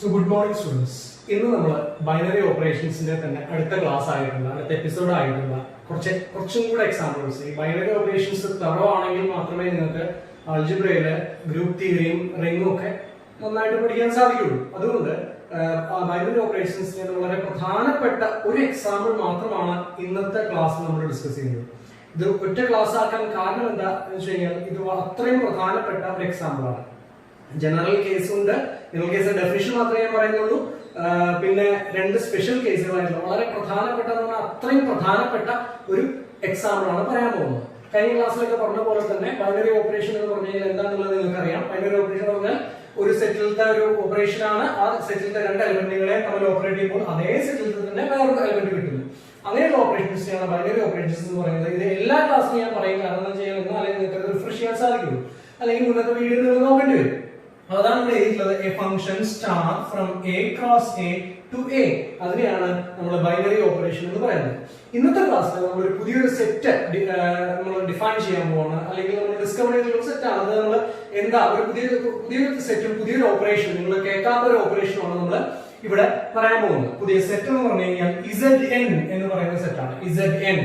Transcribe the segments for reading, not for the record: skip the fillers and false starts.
So good morning students. ഇന്ന് നമ്മൾ binary ഓപ്പറേഷൻസിന്റെ തന്നെ അടുത്ത ക്ലാസ് ആയിട്ടുള്ള അടുത്ത എപ്പിസോഡ് ആയിട്ടുള്ള കുറച്ചും കൂടെ എക്സാമ്പിൾസ് ഈ ബൈനറി ഓപ്പറേഷൻസ് തറവാണെങ്കിൽ മാത്രമേ നിങ്ങൾക്ക് ആൾജിബ്രയിലെ ഗ്രൂപ്പ് തിയറിയും റിംഗും ഒക്കെ നന്നായിട്ട് പഠിക്കാൻ സാധിക്കുള്ളൂ. അതുകൊണ്ട് ബൈനറി ഓപ്പറേഷൻസിന്റെ വളരെ പ്രധാനപ്പെട്ട ഒരു എക്സാമ്പിൾ മാത്രമാണ് ഇന്നത്തെ ക്ലാസ് നമ്മൾ ഡിസ്കസ് ചെയ്യുന്നത്. ഇത് ഒറ്റ ക്ലാസ് ആക്കാൻ കാരണം എന്താ എന്ന് വെച്ച് കഴിഞ്ഞാൽ ഇത് അത്രയും പ്രധാനപ്പെട്ട ഒരു എക്സാമ്പിൾ ആണ്. ജനറൽ കേസ് ഉണ്ട്, ജനറൽ കേസിന്റെ ഡെഫിനിഷൻ മാത്രമേ ഞാൻ പറയുന്നുള്ളൂ. പിന്നെ രണ്ട് സ്പെഷ്യൽ കേസുകളായിട്ടുള്ള വളരെ പ്രധാനപ്പെട്ട അത്രയും പ്രധാനപ്പെട്ട ഒരു എക്സാമ്പിൾ ആണ് പറയാൻ പോകുന്നത്. കഴിഞ്ഞ ക്ലാസ്സിലൊക്കെ പറഞ്ഞ പോലെ തന്നെ ബൈനറി ഓപ്പറേഷൻ എന്ന് പറഞ്ഞു കഴിഞ്ഞാൽ എന്താണെന്നുള്ളത് നിങ്ങൾക്ക് അറിയാം. ബൈനറി ഓപ്പറേഷൻ എന്ന് പറഞ്ഞാൽ ഒരു സെറ്റിലത്തെ ഒരു ഓപ്പറേഷൻ ആണ്. ആ സെറ്റിലത്തെ രണ്ട് എലമെന്റുകളെ തമ്മിൽ ഓപ്പറേറ്റ് ചെയ്യുമ്പോൾ അതേ സെറ്റിലത്തെ തന്നെ വേറൊരു എലമെന്റ് കിട്ടുന്നു. അങ്ങനെയുള്ള ഓപ്പറേഷൻസിനെയാണ് ബൈനറി ഓപ്പറേഷൻസ് എന്ന് പറയുന്നത്. ഇത് എല്ലാ ക്ലാസ്സിലും ഞാൻ പറയും, കാരണം എന്താ ചെയ്യുന്നത് അല്ലെങ്കിൽ നിങ്ങൾക്ക് റിഫ്രഷ് ചെയ്യാൻ സാധിക്കുള്ളൂ, അല്ലെങ്കിൽ മുന്നത്തെ വീഡിയോ നിങ്ങൾ നോക്കേണ്ടി വരും. അതാണ് ഇവിടെ എഴുതിയിട്ടുള്ളത് A function star from A cross A to A. അതിനെയാണ് നമ്മൾ ബൈനറി ഓപ്പറേഷൻ എന്ന് പറയുന്നത്. ഇന്നത്തെ ക്ലാസ്സിൽ നമ്മൾ ഒരു പുതിയൊരു സെറ്റ് നമ്മൾ ഡിഫൈൻ ചെയ്യാൻ പോവാണ്, അല്ലെങ്കിൽ നമ്മൾ ഡിസ്കവർ ചെയ്തിട്ടുള്ള സെറ്റ് ആണ്. അത് നമ്മൾ എന്താ ഒരു പുതിയൊരു സെറ്റും പുതിയൊരു ഓപ്പറേഷൻ, നിങ്ങൾ കേൾക്കാത്ത ഒരു ഓപ്പറേഷനാണ് നമ്മൾ ഇവിടെ പറയാൻ പോകുന്നത്. പുതിയ സെറ്റ് എന്ന് പറഞ്ഞു കഴിഞ്ഞാൽ ZN എന്ന് പറയുന്ന സെറ്റാണ്. ZN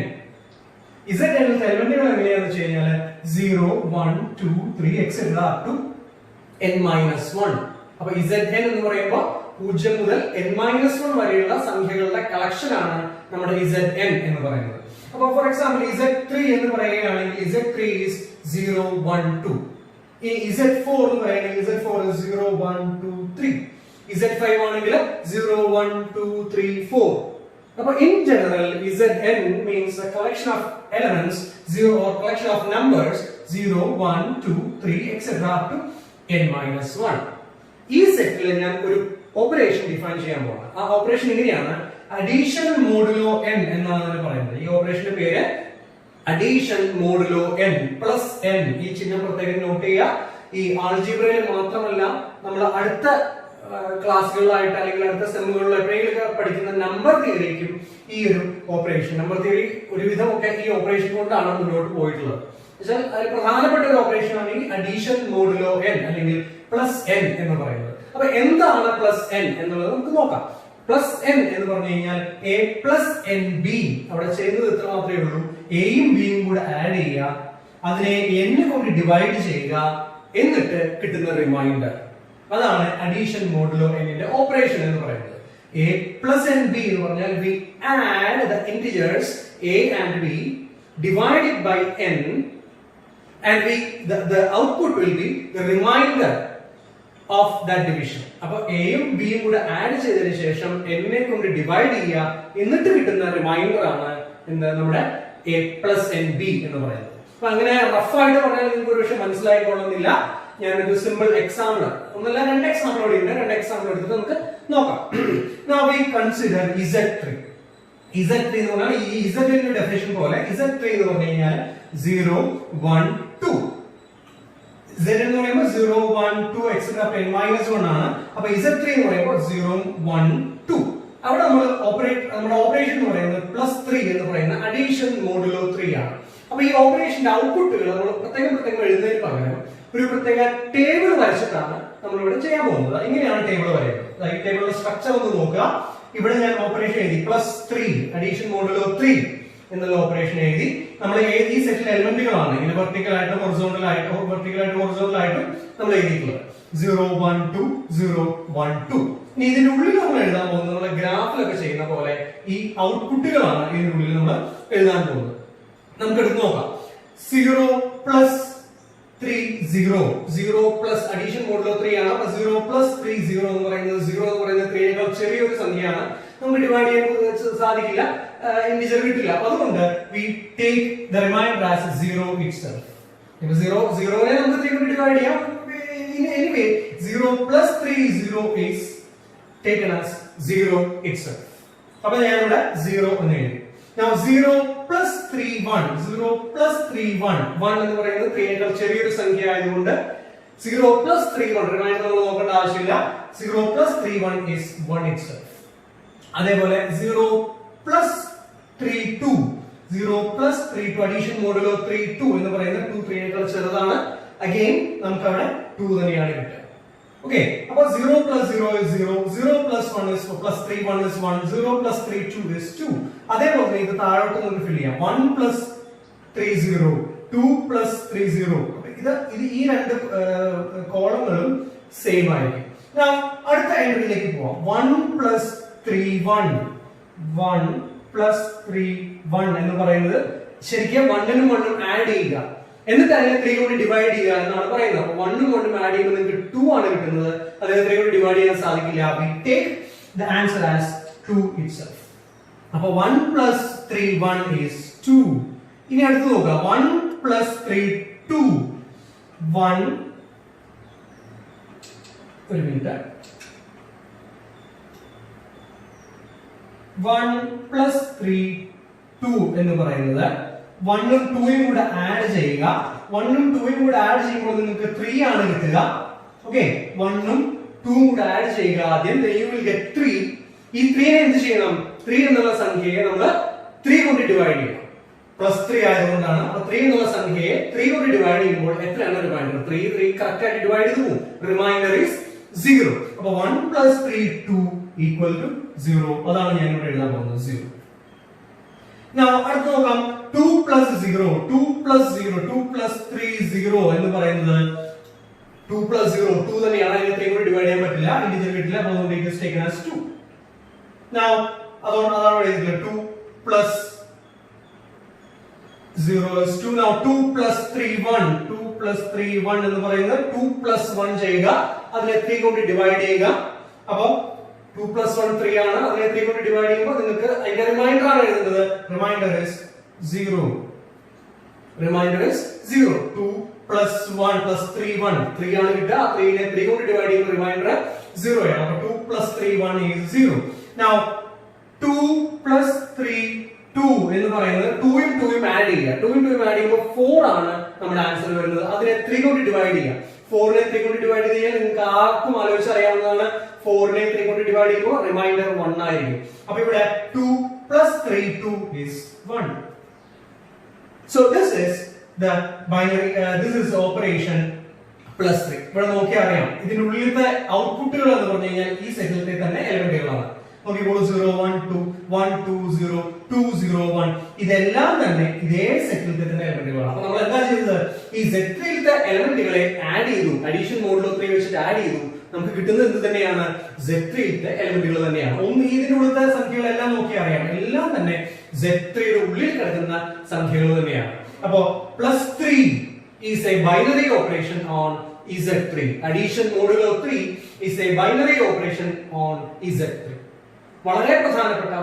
എലമെന്റുകൾ എങ്ങനെയാണെന്ന് വെച്ച് കഴിഞ്ഞാൽ 0, 1, 2, 3 etc. up to n-1. അപ്പൊ ZN എന്ന് പറയുമ്പോൾ 0 മുതൽ n-1 വരെയുള്ള സംഖ്യകളുടെ കളക്ഷൻ ആണ് നമ്മുടെ ZN എന്ന് പറയുന്നത്. അപ്പൊ ഫോർ എക്സാമ്പിൾ Z3 എന്ന് പറയുകയാണെങ്കിൽ Z3 is 0, 1, 2. ഈ Z4 എന്ന് പറയുകയാണെങ്കിൽ Z4 is 0, 1, 2, 3. Z5 ആണെങ്കിൽ 0, 1, 2, 3, 4. അപ്പൊ in general ZN means a collection of elements, or collection of numbers 0, 1, 2, 3 etc. up to n-1. ഈ സെറ്റിൽ ഞാൻ ഒരു ഓപ്പറേഷൻ ഡിഫൈൻ ചെയ്യാൻ പോവാണ്. ആ ഓപ്പറേഷൻ ഇങ്ങനെയാണ്, അഡീഷൻ മോഡുലോ n എന്നാണ് പറയുന്നത്. ഈ ഓപ്പറേഷന്റെ പേര് addition modulo n plus n. ഈ ചിഹ്നം പ്രത്യേകം നോട്ട് ചെയ്യുക. ഈ ആൾജിബ്രയിൽ മാത്രമല്ല നമ്മൾ അടുത്ത ക്ലാസ്സുകളിലായിട്ട് അല്ലെങ്കിൽ അടുത്ത സെമ്മുകളിൽ എപ്പോഴെങ്കിലും പഠിക്കുന്ന നമ്പർ തിയറിക്കും ഈ ഒരു ഓപ്പറേഷൻ, നമ്പർ തിയറി ഒരുവിധമൊക്കെ ഈ ഓപ്പറേഷൻ കൊണ്ടാണ് മുന്നോട്ട് പോയിട്ടുള്ളത്. അതിൽ പ്രധാനപ്പെട്ട ഒരു ഓപ്പറേഷൻ ആണ് ഈ അഡീഷൻ മോഡുലോ n അല്ലെങ്കിൽ പ്ലസ് n എന്ന് പറയുന്നത്. അപ്പൊ എന്താണ് പ്ലസ് n എന്നുള്ളത് നമുക്ക് നോക്കാം. പ്ലസ് n എന്ന് പറഞ്ഞു കഴിഞ്ഞാൽ a പ്ലസ് n b. അവിടെ ചെയ്യുന്നത് ഇത്ര മാത്രമേ ഉള്ളൂ, എയും ബിയും കൂടെ ആഡ് ചെയ്യുക, അതിനെ n കൊണ്ട് ഡിവൈഡ് ചെയ്യുക, എന്നിട്ട് കിട്ടുന്ന റിമൈൻഡർ. അതാണ് അഡീഷൻ മോഡുലോ n ന്റെ ഓപ്പറേഷൻ എന്ന് പറയുന്നത്. a പ്ലസ് n b എന്ന് പറഞ്ഞാൽ we add the integers a and b divided by n, and the output will be the remainder of that division. അപ്പോൾ എയും ബിയും കൂടെ ആഡ് ചെയ്തതിനു ശേഷം n നെ കൊണ്ട് ഡിവൈഡ് ചെയ്യുക, എന്നിട്ട് കിട്ടുന്ന റിമൈൻഡർ ആണ് എന്താ നമ്മുടെ a പ്ലസ് n b എന്ന് പറയുന്നത്. അപ്പൊ അങ്ങനെ റഫ് ആയിട്ട് പറഞ്ഞാൽ നിങ്ങൾക്ക് ഒരു പക്ഷേ മനസ്സിലായിക്കൊള്ളുന്നില്ല. ഞാനൊരു സിമ്പിൾ എക്സാമ്പിൾ, ഒന്നല്ല രണ്ട് എക്സാമ്പിൾ കൂടി ഉണ്ട്, രണ്ട് എക്സാമ്പിൾ എടുത്തിട്ട് നമുക്ക് നോക്കാം. Now we consider Z3 എന്ന് പറഞ്ഞാൽ ഈ Z ന്റെ ഡെഫിനിഷൻ പോലെ Z3 എന്ന് പറഞ്ഞു കഴിഞ്ഞാൽ 0, 1, 2. Z എന്ന് പറയുമ്പോൾ 0, 1, 2 etc. n-1 ആണ്. അപ്പൊ Z3 എന്ന് പറയുമ്പോൾ 0, 1, 2. അവിടെ നമ്മുടെ ഓപ്പറേഷൻ എന്ന് പറയുന്നത് പ്ലസ് 3 എന്ന് പറയുന്ന അഡീഷൻ മോഡുലോ 3 ആണ്. അപ്പൊ ഈ ഓപ്പറേഷന്റെ ഔട്ട്പുട്ടുകൾ നമ്മൾ പ്രത്യേകം എഴുതുന്നതിന് പകരം ഒരു പ്രത്യേക ടേബിൾ വരച്ചിട്ടാണ് നമ്മൾ ഇവിടെ ചെയ്യാൻ പോകുന്നത്. ഇങ്ങനെയാണ് ടേബിൾ വരയ്ക്കുന്നത്. ഈ ടേബിളിന്റെ സ്ട്രക്ചർ ഒന്ന് നോക്കുക. ഇവിടെ ഞാൻ ഓപ്പറേഷൻ എഴുതി പ്ലസ് 3 അഡീഷൻ മോഡുലോ 3 എന്നുള്ള ഓപ്പറേഷൻ എഴുതി. നമ്മൾ ഈ സെറ്റിലെ എലിമെന്റുകളാണ് ഇങ്ങനെ വെർട്ടിക്കൽ ആയിട്ടും ഹൊറിസോണ്ടൽ ആയിട്ടും നമ്മൾ എഴുതിയിട്ടുള്ളത് 0, 1, 2, 0, 1, 2. ഇനി ഇതിന്റെ ഉള്ളിൽ നമ്മൾ എഴുതാൻ പോകുന്നത് നമ്മുടെ ഗ്രാഫിലൊക്കെ ചെയ്യുന്ന പോലെ ഈ ഔട്ട്പുട്ടുകളാണ് ഇതിന്റെ ഉള്ളിൽ നമ്മൾ എഴുതാൻ പോകുന്നത്. നമുക്ക് എടുത്ത് നോക്കാം. 0 പ്ലസ് 3, 0 പ്ലസ് അഡീഷൻ മോഡുലോ 3 ആണ്. അപ്പൊ 0 പ്ലസ് 3, 0 എന്ന് പറയുന്നത് 0 എന്ന് പറയുന്നത് 3 യേക്കാൾ ചെറിയൊരു സംഖ്യയാണ്. നമുക്ക് ഡിവൈഡ് ചെയ്യാൻ സാധിക്കില്ല, ഇന്റിജർ കിട്ടില്ല. അപ്പൊ അതുകൊണ്ട് we take the remainder as 0 itself. ഇപ്പൊ 0 നെ നമുക്ക് 3 കൊണ്ട് ഡിവൈഡ് ചെയ്യാം. Anyway 0 plus 3, 0 is taken as 0 itself. അപ്പൊ ഞാൻ ഇവിടെ 0 എന്ന് എഴുതി. Now 0 plus 3, 1. 0 plus 3, 1. 1 എന്ന് പറയുന്നത് 3 യേക്കാൾ ചെറിയൊരു സംഖ്യ ആയതുകൊണ്ട് 0 plus 3, 1 റിമൈൻഡർ നമ്മൾ നോക്കേണ്ട ആവശ്യമില്ല. 0 plus 3, 1 is 1 itself. അതേപോലെ 0 plus 3, 2. 0 plus 3, 2 അഡീഷൻ മോഡുലോ 3, 2 എന്ന് പറയുന്നത് 2 3 യേക്കാൾ ചെറുതാണ്. അഗൈൻ നമുക്ക് അവിടെ 2 തന്നെയാണ് കിട്ടുക. ഓക്കെ, അപ്പൊ 0 plus 0 is 0, 0 plus 1 is plus 3 1 is 1, 0 plus 3 2 is 2. അതേപോലെ ഇത് താഴോട്ട് നമുക്ക് ഫിൽ ചെയ്യാം. 1 plus 3 0, 2 plus 3 0. ഇത് ഈ രണ്ട് കോളങ്ങളും സെയിം ആയിരിക്കും. Now അടുത്ത എൻട്രിയിലേക്ക് പോവാം. 1 plus 3 1, 1 plus 3 1 എന്ന് പറയുന്നത് ശരിക്കും 1 നും 1 ഉം ആഡ് ചെയ്യുക, എന്നിട്ട് അതിനെ 3 കൊണ്ട് ഡിവൈഡ് ചെയ്യുക എന്നാണ് പറയുന്നത്. അപ്പൊ 1 ഉം 1 ഉം ആഡ് ചെയ്യുമ്പോൾ നിങ്ങൾക്ക് 2 ആണ് കിട്ടുന്നത്. അതിനെ 3 കൊണ്ട് ഡിവൈഡ് ചെയ്യാൻ സാധിക്കില്ല. We take the answer as 2 itself. അപ്പൊ 1 plus 3 1 is 2. ഇനി അടുത്ത് നോക്കുക. 1 plus 3 2, 1 ഒരു മിനിറ്റ്. 1 plus 3 2 എന്ന് പറയുന്നത് 1 ഉം 2 ഉം കൂടെ ആഡ് ചെയ്യുക. 1 ഉം 2 ഉം കൂടെ ആഡ് ചെയ്യുമ്പോൾ നിങ്ങൾക്ക് 3 ആണ് കിട്ടുക. ഓക്കെ, 1 ഉം 2 ഉം കൂടെ ആഡ് ചെയ്യുക ആദ്യം. then you will get 3. ഈ 3 നെ എന്ത് ചെയ്യണം? 3 എന്നുള്ള സംഖ്യയെ നമ്മൾ 3 കൊണ്ട് ഡിവൈഡ് ചെയ്യണം. പ്ലസ് 3 ആയതുകൊണ്ടാണ്. അപ്പൊ 3 എന്നുള്ള സംഖ്യയെ 3 കൊണ്ട് ഡിവൈഡ് ചെയ്യുമ്പോൾ എത്രയാണ് റിമൈൻഡർ? 3 കറക്റ്റ് ആയിട്ട് ഡിവൈഡ് ചെയ്തു പോകും. Reminder is 0. അപ്പൊ 1 plus 3 2 equal to 0. അതാണ് ഞാൻ ഇവിടെ എഴുതാൻ പോകുന്നത്, 0. Now അടുത്ത നോക്കാം. 2 plus 0, 2 plus 0, 2 plus 3 0 എന്ന് പറയുന്നത് 2 plus 0 2 തന്നെയാണ്. അതിനെ 3 കൊണ്ട് ഡിവൈഡ് ചെയ്യാൻ പറ്റില്ല, ഇന്റിജർ കിട്ടില്ല. അപ്പോൾ അതുകൊണ്ട് it is taken as 2. Now അതാണ് എഴുതിയിട്ടുള്ളത്. 2 plus 0 is 2. Now 2 plus 3 1, 2 plus 3 1 എന്ന് പറയുന്നത് 2 plus 1 ചെയ്യുക, അതിനെ 3 കൊണ്ട് ഡിവൈഡ് ചെയ്യുക. അപ്പോൾ 2 plus 1 3 ആണ്. അതിനെ 3 കൊണ്ട് ഡിവൈഡ് ചെയ്യുമ്പോൾ നിങ്ങൾക്ക് അതിന്റെ റിമൈൻഡർ ആണ് എഴുതുന്നത്. Remainder is 0. Remainder is 0. 2 plus 1 plus 3 1, 3 ആണ് കിട്ടുക. 3 നെ 3 കൊണ്ട് ഡിവൈഡ് ചെയ്യുമ്പോൾ റിമൈൻഡർ 0 ആണ്. അപ്പോൾ 2 plus 3 1 is 0. Now 2 plus 3 2 എന്ന് പറയുന്നത് 2 ഉം 2 ഉം ആഡ് ചെയ്യുക. 2 ഉം 2 ഉം ആഡ് ചെയ്യുമ്പോൾ 4 ആണ് നമ്മുടെ ആൻസർ വരുന്നത്. അതിനെ 3 കൊണ്ട് ഡിവൈഡ് ചെയ്യുക. 4 നെ 3 കൊണ്ട് ഡിവൈഡ് ചെയ്യാൻ നിങ്ങൾക്ക് ആർക്കും ആലോചിച്ച് അറിയാവുന്നതാണ്. 4 നെ 3 കൊണ്ട് ഡിവൈഡ് ചെയ്യുമ്പോൾ റിമൈൻഡർ 1 ആയിരിക്കും. അപ്പോൾ ഇവിടെ 2 plus 3 2 is 1. So this is the binary this is operation plus 3. ഇവിടെ നോക്കിയാൽ അറിയാം ഇതിനുള്ളിലത്തെ ഔട്ട്പുട്ടുകൾ എന്ന് പറഞ്ഞു കഴിഞ്ഞാൽ ഈ സെറ്റിലത്തെ തന്നെ എലിമെന്റുകളാണ്. നോക്കിയപ്പോൾ 0 1 2 1 2 0 2 0 1 ഇതെല്ലാം തന്നെ ഇതേ സെറ്റിലത്തെ തന്നെ എലിമെന്റുകളാണ്. അപ്പോൾ നമ്മൾ എന്താ ചെയ്തത്? ഈ സെറ്റിലത്തെ എലിമെന്റുകളെ ആഡ് ചെയ്തു. അഡീഷൻ മോഡിൽ 3 വെച്ചിട്ട് ആഡ് ചെയ്തു. നമുക്ക് കിട്ടുന്നത് എന്ത് തന്നെയാണ്? Z3യുടെ എലിമെന്റുകൾ തന്നെയാണ്. ഒന്ന് ഇതിനുള്ളിലത്തെ സംഖ്യകളെല്ലാം നോക്കി അറിയാം, എല്ലാം തന്നെ Z3യുടെ ഉള്ളിൽ കിടക്കുന്ന സംഖ്യകൾ തന്നെയാണ്. അപ്പോ +3 is a binary operation on Z3. Addition modulo 3 is a binary operation on Z3. വളരെ പ്രധാനപ്പെട്ട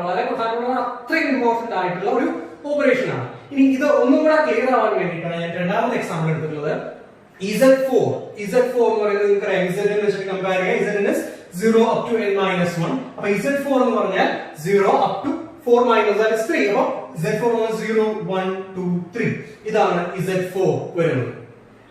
അത്രയും ഇമ്പോർട്ടന്റ് ആയിട്ടുള്ള ഒരു ഓപ്പറേഷൻ ആണ്. ഇനി ഇത് ഒന്നും കൂടെ ക്ലിയർ ആവാൻ വേണ്ടിയിട്ടാണ് ഞാൻ രണ്ടാമത്തെ എക്സാമ്പിൾ എടുത്തിട്ടുള്ളത്. Z4 എന്ന് പറയുന്നത് നിങ്ങൾക്ക് Z നെ വെച്ചിട്ട് കമ്പയർ ചെയ്യാം. Z is 0 up to n minus 1. അപ്പോൾ Z4 എന്ന് പറഞ്ഞാൽ 0 up to 4 minus that is 3. അപ്പോൾ Z4 is 0 1 2 3. ഇതാണ് Z4 വരുന്നത്.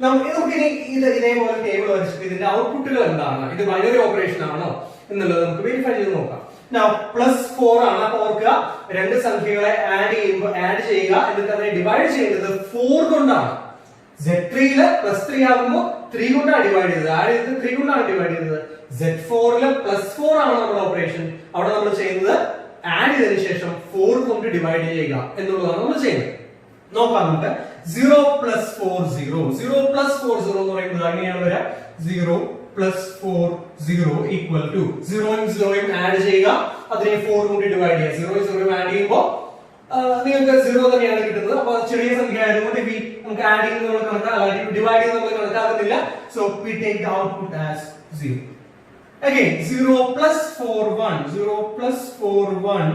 നമുക്ക് ഇനി ഇതേപോലെ ടേബിൾ വരച്ചിട്ട് ഇതിന്റെ ഔട്ട്പുട്ടുകൾ എന്താണ്, ഇത് ബൈനറി ഓപ്പറേഷൻ ആണോ എന്നുള്ളത് നമുക്ക് വെരിഫൈ ചെയ്ത് നോക്കാം. Now +4 ആണ്. അപ്പോൾ ഓർക്കുക, രണ്ട് സംഖ്യകളെ ആഡ് ചെയ്യുക, എന്നിട്ട് അതിനെ ഡിവൈഡ് ചെയ്യുന്നത് 4 കൊണ്ടാണ്. Z3 +3 ആകുമ്പോൾ 3 കൊണ്ടാണ് ഡിവൈഡ് ചെയ്തത്. ആഡ് ചെയ്തത് 3 കൊണ്ടാണ് ഡിവൈഡ് ചെയ്തത്. Z4 +4 ആണ് നമ്മുടെ ഓപ്പറേഷൻ. അവിടെ നമ്മൾ ചെയ്യുന്നത് ആഡ് ചെയ്തതിനു ശേഷം 4 കൊണ്ട് ഡിവൈഡ് ചെയ്യുക എന്നുള്ളതാണ് നമ്മൾ ചെയ്യുന്നത്. നോക്കാം നമുക്ക്. 0 + 4 0. 0 + 4 0 എന്ന് പറയുന്നത് അങ്ങനെയാണ് വരിക. 0 + 4 0 equal to 0 ഉം 0 ഉം ആഡ് ചെയ്യുക, അതിനെ 4 കൊണ്ട് ഡിവൈഡ് ചെയ്യുക. 0 ഉം 0 ഉം ആഡ് ചെയ്യുമ്പോൾ നിങ്ങൾക്ക് 0 തന്നെയാണ് കിട്ടുന്നത്. അപ്പോൾ ചെറിയ സംഖ്യ ആയതുകൊണ്ട് നമുക്ക് ആഡ് ചെയ്യുന്നത് കണക്കാക്കില്ല, ഡിവൈഡ് ചെയ്യുന്നത് നമ്മൾ കണക്കാക്കുന്നില്ല. So we take the output as 0. Again 0 + 4 1. 0 + 4 1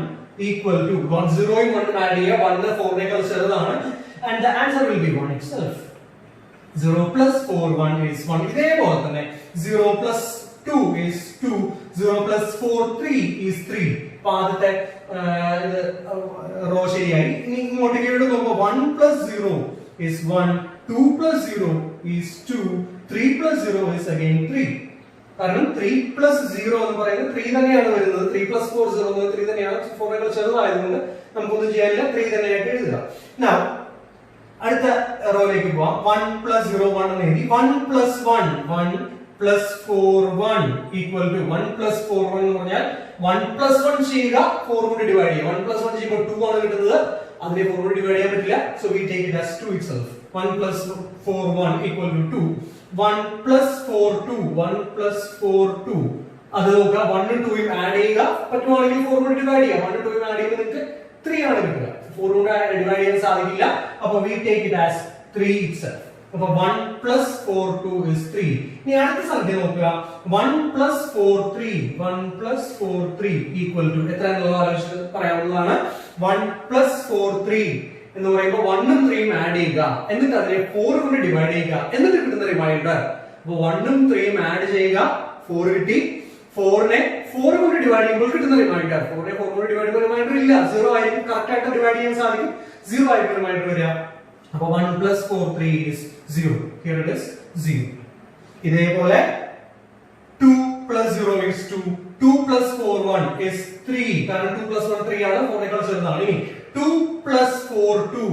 equal to 1. 0 ഉം 1 ഉം ആഡ് ചെയ്യുക. 1 4 നേക്കാൾ ചെറുതാണ്. And the answer will be 1 itself. 0 + 4 1 is 1. ഇതേപോലെ തന്നെ 0 + 2 is 2. 0 + 4 3 is 3. അപ്പോൾ ആദ്യത്തെ റോ ശരിയായി. ഇനി ഇങ്ങോട്ടേക്ക് നോക്കുമ്പോൾ 1 + 0 is 1. 2 + 0 is 2. 3 + 0 is again 3. കാരണം 3 + 0 എന്ന് പറയുന്നത് 3 തന്നെയാണ് വരുന്നത്. 3 + 4 0 എന്ന് 3 തന്നെയാണ്. 4 നേക്കാൾ ചെറുതായതുകൊണ്ട് നമുക്കൊന്നും ചെയ്യാനില്ല, 3 തന്നെയായിട്ട് എഴുതുക. Now അടുത്ത റോയിലേക്ക് പോവാം. 1 + 0 1 എന്ന് എഴുതി. 1 + 1 1 plus 4 1 equal to 1 plus 4 1 എന്ന് പറഞ്ഞാൽ 1 plus 1 ചെയ്യുക 4 കൊണ്ട് ഡിവൈഡ് ചെയ്യുക 1 plus 1 ചെയ്യുമ്പോൾ 2 ആണ് കിട്ടുന്നത് അതിനെ 4 കൊണ്ട് ഡിവൈഡ് ചെയ്യാൻ പറ്റില്ല so we take it as 2 itself 1 plus 4 1 equal to 2 1 plus 4 2 1 plus 4 2 അത് നോക്കുക 1 ഉം 2 ഉം ആഡ് ചെയ്യുക പറ്റുവാണെങ്കിൽ 4 കൊണ്ട് ഡിവൈഡ് ചെയ്യുക 1 ഉം 2 ഉം ആഡ് ചെയ്യുമ്പോൾ നിങ്ങൾക്ക് 3 ആണ് കിട്ടുക 4 കൊണ്ട് ഡിവൈഡ് ചെയ്യാൻ സാധിക്കില്ല അപ്പോൾ we take it as 3 itself അപ്പോൾ 1 plus 4 2 is 3 ഇനി അടുത്ത സംഖ്യ നോക്കുക 1 plus 4 3 1 plus 4 3 equal to എത്ര എന്നുള്ളത് ആലോചിച്ച് പറയാവുന്നതാണ് 1 plus 4 3 എന്ന് പറയുമ്പോൾ 1 ഉം 3 ഉം ആഡ് ചെയ്യുക എന്നിട്ട് അതിനെ 4 കൊണ്ട് ഡിവൈഡ് ചെയ്യുക എന്നിട്ട് കിട്ടുന്ന റിമൈൻഡർ അപ്പോൾ 1 ഉം 3 ഉം ആഡ് ചെയ്യുക 4 കിട്ടി 4 നെ 4 കൊണ്ട് ഡിവൈഡ് ചെയ്യുമ്പോൾ കിട്ടുന്ന റിമൈൻഡർ 4 നെ 4 കൊണ്ട് ഡിവൈഡ് ചെയ്യുമ്പോൾ റിമൈൻഡർ ഇല്ല 0 ആയിരിക്കും കറക്റ്റ് ആയിട്ട് ഡിവൈഡ് ചെയ്യാൻ സാധിക്കും 0 ആയിരിക്കും റിമൈൻഡർ വരിക അപ്പോൾ 1 plus 4 3 is 0 here it is 0 ഇതേപോലെ 2 plus 0 is 2 2 plus 4 1 is 3 കാരണം 2 plus 1 3 ആണ് 4 നേക്കാൾ ചെറുതാണ് ഇനി 2 plus 4 2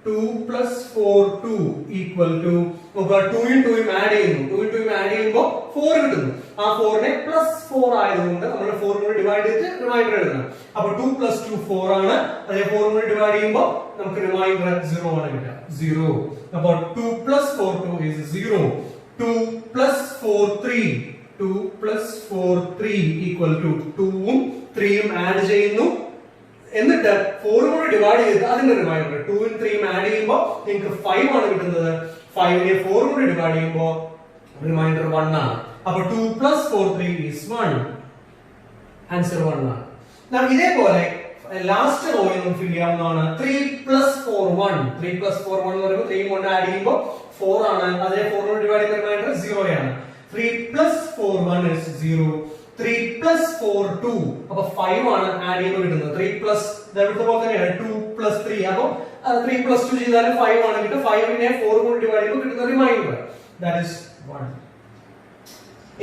2 plus 4 2 equal to നോക്കുക 2 ഉം 2 ഉം ആഡ് ചെയ്യുന്നു 2 ഉം 2 ഉം ആഡ് ചെയ്യുമ്പോൾ 4 കിട്ടുന്നു ആ 4 നെ plus 4 ആയതുകൊണ്ട് നമ്മൾ 4 കൊണ്ട് ഡിവൈഡ് ചെയ്തിട്ട് റിമൈൻഡർ എഴുതണം അപ്പോൾ 2 plus 2 4 ആണ് അതേ 4 കൊണ്ട് ഡിവൈഡ് ചെയ്യുമ്പോൾ നമുക്ക് റിമൈൻഡർ 0 ആണ് കിട്ടുക 0 അപ്പോൾ 2 plus 4 2 is 0 2 plus 4 3 2 plus 4 3 equal to 2 ഉം 3 ഉം ആഡ് ചെയ്യുന്നു എന്നിട്ട് 4 കൊണ്ട് ഡിവൈഡ് ചെയ്തിട്ട് അതിന്റെ റിമൈൻഡർ 2 ഉം 3 ഉം ആഡ് ചെയ്യുമ്പോൾ നിങ്ങൾക്ക് 5 ആണ് കിട്ടുന്നത് 5 നെ 4 കൊണ്ട് ഡിവൈഡ് ചെയ്യുമ്പോൾ റിമൈൻഡർ 1 ആണ് അപ്പോൾ 2 plus 4 3 is 1 ആൻസർ 1 ആണ് now ഇതേപോലെ ലാസ്റ്റ് റോയിൽ നമുക്ക് ഫിൽ ചെയ്യാവുന്നതാണ് 3 plus 4 1 3 plus 4 1 എന്ന് പറയുമ്പോൾ 3 കൊണ്ട് ആഡ് ചെയ്യുമ്പോൾ 4 ആണ് അതിനെ 4 കൊണ്ട് ഡിവൈഡ് ചെയ്യുന്ന റിമൈൻഡർ 0 ആണ് 3 plus 4 1 is 0 3 plus 4 2 അപ്പോൾ 5 ആണ് ആഡ് ചെയ്യുമ്പോൾ കിട്ടുന്നത് 3 plus ഇവിടുത്തെ പോലെ തന്നെയാണ് 2 plus 3 അപ്പോൾ 3 plus 2 ചെയ്താൽ 5 ആണ് കിട്ടുക 5 നെ 4 കൊണ്ട് ഡിവൈഡ് ചെയ്യുമ്പോൾ കിട്ടുന്ന റിമൈൻഡർ that is 1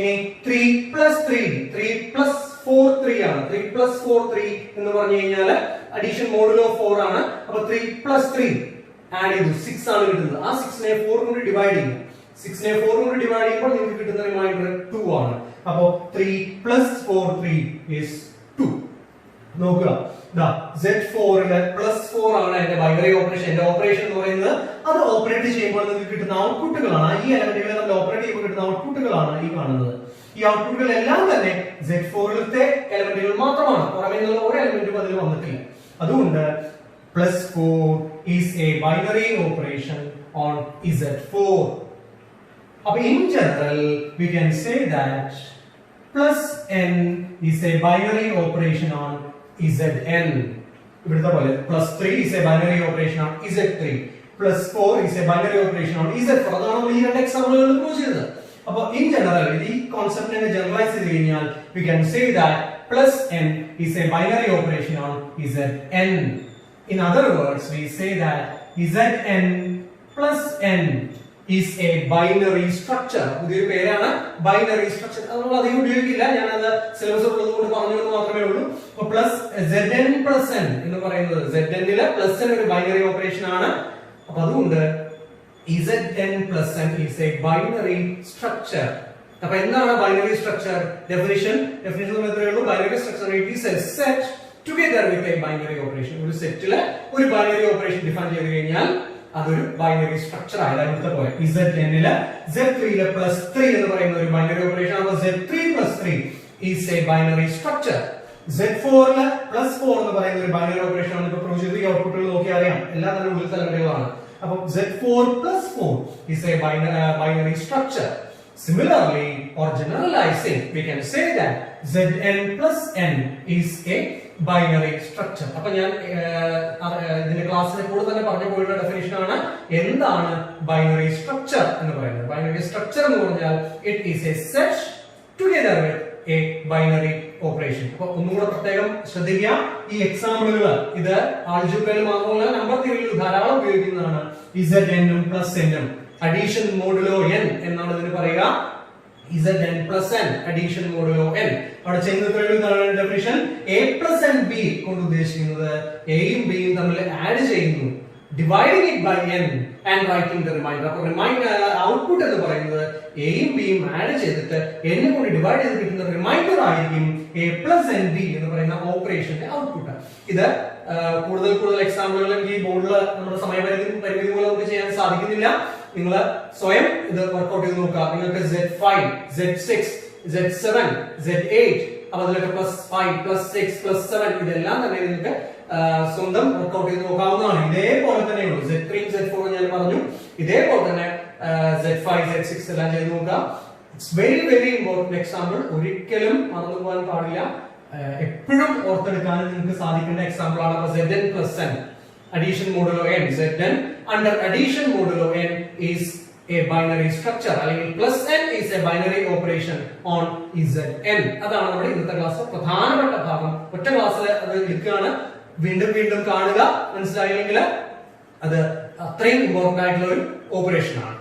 ഇനി 3 plus 3 3 plus 4 3 ആണ് 3 plus 4 3 എന്ന് പറഞ്ഞു കഴിഞ്ഞാൽ അഡീഷൻ മോഡുലോ 4 ആണ് അപ്പോൾ 3 plus 3 ആഡ് ചെയ്തു 6 ആണ് കിട്ടുന്നത് ആ 6 നെ 4 കൊണ്ട് ഡിവൈഡ് ചെയ്യും 6 നെ 4 കൊണ്ട് ഡിവൈഡ് ചെയ്യുമ്പോൾ നിങ്ങൾക്ക് കിട്ടുന്ന റിമൈൻഡർ 2 ആണ് അപ്പോൾ 3 plus 4 3 is 2 നോക്കുക ദാ Z4 ലെ +4 ആണ് എന്റെ ബൈനറി ഓപ്പറേഷൻ എന്റെ ഓപ്പറേഷൻ എന്ന് പറയുന്നത് അത് ഓപ്പറേറ്റ് ചെയ്യുമ്പോൾ നിങ്ങൾക്ക് കിട്ടുന്ന ഔട്ട്പുട്ടുകളാണ് ഈ എലമെന്റുകളെ നമ്മൾ ഓപ്പറേറ്റ് ചെയ്യുമ്പോൾ കിട്ടുന്ന ഔട്ട്പുട്ടുകളാണ് ഈ കാണുന്നത് ഈ ഔട്ട്പുട്ടുകൾ എല്ലാം തന്നെ Z4 ലെ എലമെന്റുകൾ മാത്രമാണ് പുറമേ നിന്നുള്ള ഒരു എലമെന്റും അതിൽ വന്നിട്ടില്ല അതുകൊണ്ട് +4 is a binary operation on Z4 അപ്പോൾ in general we can say that +n is a binary operation on Zn ഇവിടുത്തെ പോലെ +3 is a binary operation on Z3 +4 is a binary operation on Z4 അതാണ് നമ്മൾ ഈ രണ്ട് എക്സാമ്പിളുകൾ prove ചെയ്തത് അപ്പോൾ in general ഈ കോൺസെപ്റ്റിനെ ജനറലൈസ് ചെയ്തു കഴിഞ്ഞാൽ we can say that +n is a binary operation on Zn in other words we say that Zn +n is a binary structure പുതിയൊരു പേരാണ് ബൈനറി സ്ട്രക്ചർ നമ്മൾ അധികം ഉപയോഗിക്കില്ല ഞാൻ അത് സിലബസ് ഉള്ളതുകൊണ്ട് പറഞ്ഞു എന്ന് മാത്രമേ ഉള്ളൂ അപ്പോൾ Zn + n എന്ന് പറയുന്നത് Zn ലെ +n ഒരു ബൈനറി ഓപ്പറേഷൻ ആണ് അപ്പോൾ അതുകൊണ്ട് Zn + n is a binary structure അപ്പോൾ എന്താണ് ബൈനറി സ്ട്രക്ചർ ഡെഫിനിഷൻ മാത്രമേ ഉള്ളൂ binary structure it is A set together with a binary operation ഒരു സെറ്റിലെ ഒരു ബൈനറി ഓപ്പറേഷൻ ഡിഫൈൻ ചെയ്തു കഴിഞ്ഞാൽ അതൊരു ബൈനറി സ്ട്രക്ചർ ആയതാണ് ഇവിടുത്തെ പോലെ Zn ലെ Z3 ലെ +3 എന്ന് പറയുന്ന ഒരു ബൈനറി ഓപ്പറേഷൻ ആണ് Z3 + 3 is a binary structure Z4 ലെ +4 എന്ന് പറയുന്ന ഒരു ബൈനറി ഓപ്പറേഷൻ ആണ് ഇപ്പോൾ പ്രൂവ് ചെയ്തു ഈ ഔട്ട്പുട്ടുകൾ നോക്കി അറിയാം എല്ലാം തന്നെ ഉള്ളിൽ എലമെന്റുകളാണ് അപ്പോൾ Z4 + 4 is a binary structure similarly or generalizing we can say that Zn + n is a binary structure അപ്പോൾ ഞാൻ ഇതിന്റെ ക്ലാസ്സിനെ കൂടെ തന്നെ പറഞ്ഞു പോയിട്ടുള്ള ഡെഫിനിഷൻ ആണ് എന്താണ് ബൈനറി സ്ട്രക്ചർ എന്ന് പറയുന്നത് ബൈനറി സ്ട്രക്ചർ എന്ന് പറഞ്ഞാൽ it is A set together with a binary operation അപ്പോൾ ഒന്നുകൂടെ പ്രത്യേകം ശ്രദ്ധിക്കുക ഈ എക്സാമ്പിളുകൾ ഇത് ആൾജിബ്രയിൽ മാത്രമല്ല നമ്പർ തിയറിയിൽ ധാരാളം ഉപയോഗിക്കുന്നതാണ് Zn ഉം +n ഉം അഡീഷൻ മോഡുലോ n എന്നാണ് ഇതിന് പറയുക Zn + n addition modulo n അവിടെ ചെയ്യുന്ന ഡെഫിനിഷൻ a + n b കൊണ്ട് ഉദ്ദേശിക്കുന്നത് a യും b യും തമ്മിൽ ആഡ് ചെയ്യുന്നു dividing it by n and writing the remainder. അപ്പോൾ റിമൈൻഡർ ഔട്ട്പുട്ട് എന്ന് പറയുന്നത് എയും ബിയും ആഡ് ചെയ്തിട്ട് n കൊണ്ട് ഡിവൈഡ് ചെയ്ത് കിട്ടുന്ന റിമൈൻഡർ ആയിരിക്കും a plus nb എന്ന് പറയുന്ന ഓപ്പറേഷന്റെ ഔട്ട്പുട്ട്. ഇത് കൂടുതൽ എക്സാമ്പിളുകൾ ഈ ബോർഡിൽ നമ്മുടെ സമയപരിധി മൂലം നമുക്ക് ചെയ്യാൻ സാധിക്കുന്നില്ല. നിങ്ങൾ സ്വയം ഇത് വർക്ക്ഔട്ട് ചെയ്ത് നോക്കുക. നിങ്ങൾക്ക് Z5, Z6, Z7, Z8 അപ്പൊ അതിലൊക്കെ +5, +6, +7 ഇതെല്ലാം തന്നെ നിങ്ങൾക്ക് സ്വന്തം വർക്ക്ഔട്ട് ചെയ്ത് നോക്കാവുന്നതാണ്. ഇതേപോലെ തന്നെയുള്ളൂ Z3, Z4 ഞാൻ പറഞ്ഞു. ഇതേപോലെ തന്നെ Z5, Z6 എല്ലാം ചെയ്ത് നോക്കുക. It's very important example. ഒരിക്കലും മറന്നു പോകാൻ പാടില്ല. എപ്പോഴും ഓർത്തെടുക്കാൻ നിങ്ങൾക്ക് സാധിക്കേണ്ട എക്സാമ്പിൾ ആണ്. Zn plus n addition modulo n. Zn under addition modulo n is a binary structure. അല്ലെങ്കിൽ plus n is a binary operation on Zn. അതാണ് നമ്മുടെ ഇന്നത്തെ ക്ലാസ് പ്രധാനപ്പെട്ട ഭാഗം. ഒറ്റ ക്ലാസ്സിൽ അത് എടുക്കുകയാണ്. വീണ്ടും കാണുക. മനസ്സിലായില്ലെങ്കിൽ അത് അത്രയും ഇമ്പോർട്ടന്റ് ആയിട്ടുള്ള ഒരു ഓപ്പറേഷൻ ആണ്.